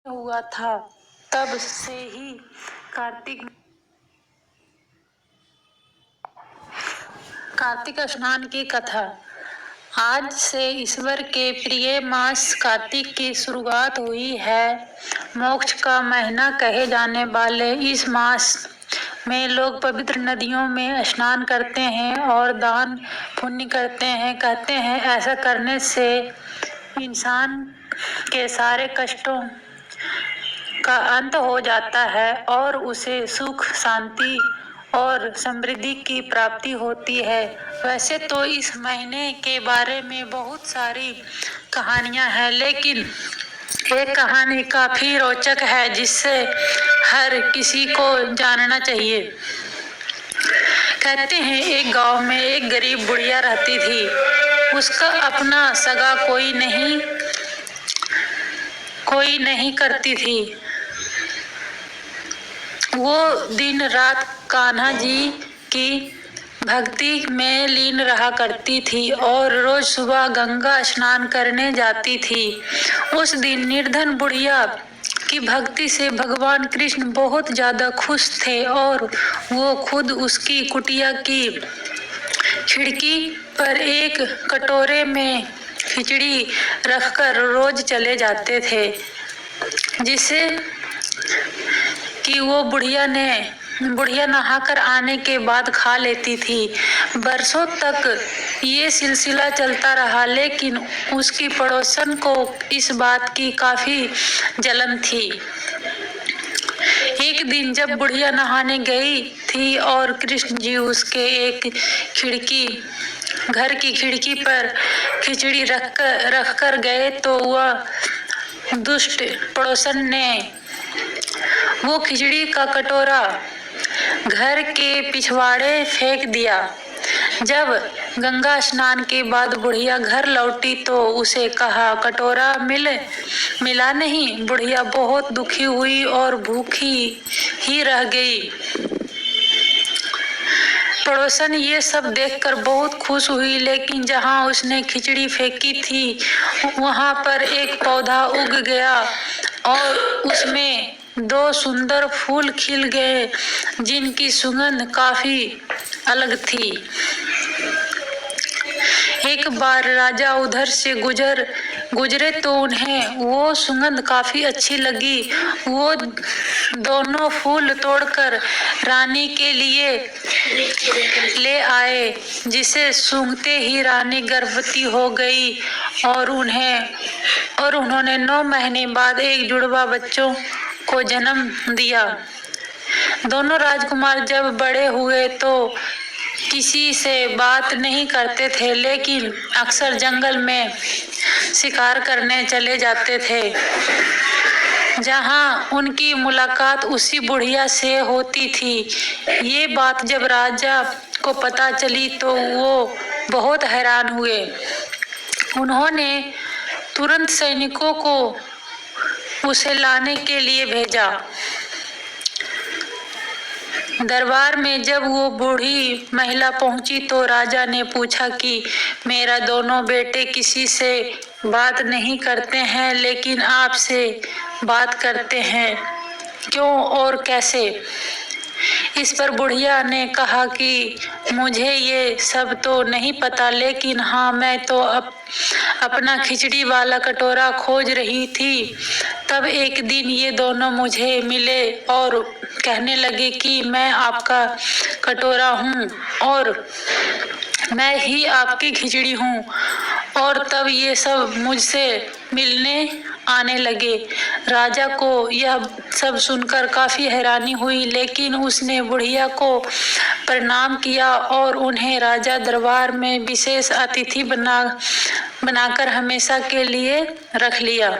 हुआ था, तब से ही कार्तिक स्नान की कथा। आज से ईश्वर के प्रिय मास कार्तिक की शुरुआत हुई है। मोक्ष का महीना कहे जाने वाले इस मास में लोग पवित्र नदियों में स्नान करते हैं और दान पुण्य करते हैं। कहते हैं ऐसा करने से इंसान के सारे कष्टों का अंत हो जाता है और उसे सुख, शांति और समृद्धि की प्राप्ति होती है। वैसे तो इस महीने के बारे में बहुत सारी कहानियां हैं, लेकिन एक कहानी काफी रोचक है जिससे हर किसी को जानना चाहिए। कहते हैं एक गांव में एक गरीब बुढ़िया रहती थी। उसका अपना सगा कोई नहीं करती थी। वो दिन रात कान्हा जी की भक्ति में लीन रहा करती थी और रोज सुबह गंगा स्नान करने जाती थी। उस दिन निर्धन बुढ़िया की भक्ति से भगवान कृष्ण बहुत ज्यादा खुश थे और वो खुद उसकी कुटिया की खिड़की पर एक कटोरे में खिचड़ी रखकर रोज चले जाते थे, जिसे कि वो बुढ़िया नहाकर आने के बाद खा लेती थी। बरसों तक ये सिलसिला चलता रहा, लेकिन उसकी पड़ोसन को इस बात की काफी जलन थी। एक दिन जब बुढ़िया नहाने गई थी और कृष्ण जी उसके एक घर की खिड़की पर खिचड़ी रख कर गए तो वह दुष्ट पड़ोसन ने वो खिचड़ी का कटोरा घर के पिछवाड़े फेंक दिया। जब गंगा स्नान के बाद बुढ़िया घर लौटी तो उसे कहा कटोरा मिला नहीं। बुढ़िया बहुत दुखी हुई और भूखी ही रह गई। पड़ोसन ये सब देखकर बहुत खुश हुई, लेकिन जहाँ उसने खिचड़ी फेंकी थी वहाँ पर एक पौधा उग गया और उसमें 2 सुंदर फूल खिल गए जिनकी सुगंध काफी अलग थी। एक बार राजा उधर से गुजरे तो उन्हें वो सुगंध काफी अच्छी लगी। वो दोनों फूल तोड़कर रानी के लिए ले आए, जिसे सूंघते ही रानी गर्भवती हो गई और उन्होंने 9 महीने बाद एक जुड़वा बच्चों को जन्म दिया। दोनों राजकुमार जब बड़े हुए तो किसी से बात नहीं करते थे, लेकिन अक्सर जंगल में शिकार करने चले जाते थे, जहां उनकी मुलाकात उसी बुढ़िया से होती थी। ये बात जब राजा को पता चली तो वो बहुत हैरान हुए। उन्होंने तुरंत सैनिकों को उसे लाने के लिए भेजा। दरबार में जब वो बूढ़ी महिला पहुंची तो राजा ने पूछा कि मेरा दोनों बेटे किसी से बात नहीं करते हैं, लेकिन आपसे बात करते हैं, क्यों और कैसे? इस पर बुढ़िया ने कहा कि मुझे ये सब तो नहीं पता, लेकिन हाँ, मैं तो अपना खिचड़ी वाला कटोरा खोज रही थी। तब एक दिन ये दोनों मुझे मिले और कहने लगे कि मैं आपका कटोरा हूँ और मैं ही आपकी खिचड़ी हूँ, और तब ये सब मुझसे मिलने आने लगे। राजा को यह सब सुनकर काफी हैरानी हुई, लेकिन उसने बुढ़िया को प्रणाम किया और उन्हें राजा दरबार में विशेष अतिथि बनाकर हमेशा के लिए रख लिया।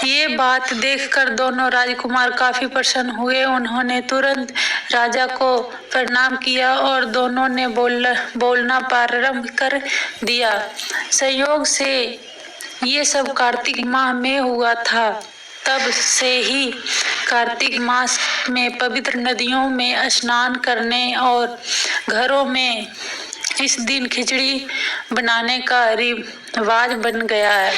ये बात देखकर दोनों राजकुमार काफी प्रसन्न हुए। उन्होंने तुरंत राजा को प्रणाम किया और दोनों ने बोलना प्रारंभ कर दिया। संयोग से ये सब कार्तिक माह में हुआ था। तब से ही कार्तिक मास में पवित्र नदियों में स्नान करने और घरों में इस दिन खिचड़ी बनाने का रिवाज बन गया है।